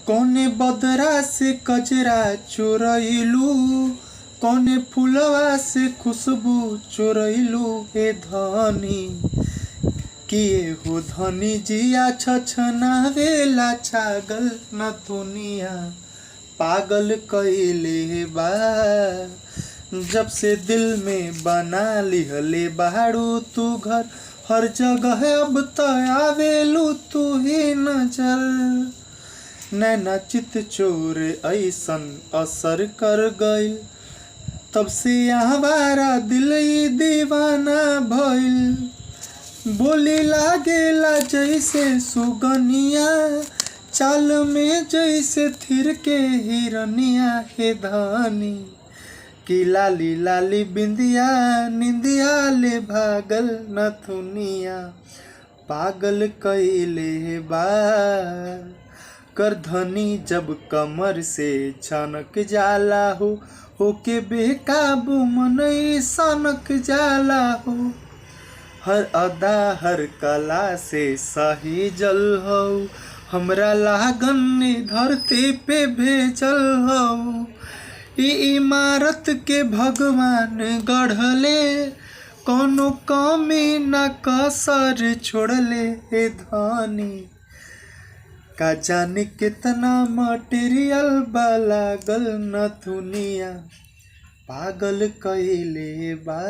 कौने बदरा से कजरा चोरइलू, कौने फूलवा से खुशबू चोरइलू हे धनी। किए हो धनी जिया छछनावेला छागल न दुनिया पागल कइले बा। जब से दिल में बना लिहले बाड़ू तू घर, हर जगह अब तो आवेलू तू ही नजर। नैना चित चोर ऐसन असर कर गइल, तब से हमारा दिल ही दीवाना भइल। बोली लागेला जैसे सुगनिया, चाल में जैसे थिर के हिरनिया हे धनी। कि लाली लाली बिंदिया निंदिया ले भागल नथुनिया पागल कइले बा। कर धनी जब कमर से छनक जाला हो के बेकाबू मनई सनक जाला हो। हर अदा हर कला से सही जल हो, हमरा लागन ने धरती पे भेजल हो। ई इमारत के भगवान गढ़ले, कोनो कमी न कसर छोड़ले हे धनी। का जाने कितना मटेरियल बा लागल न दुनिया पागल कइले बा।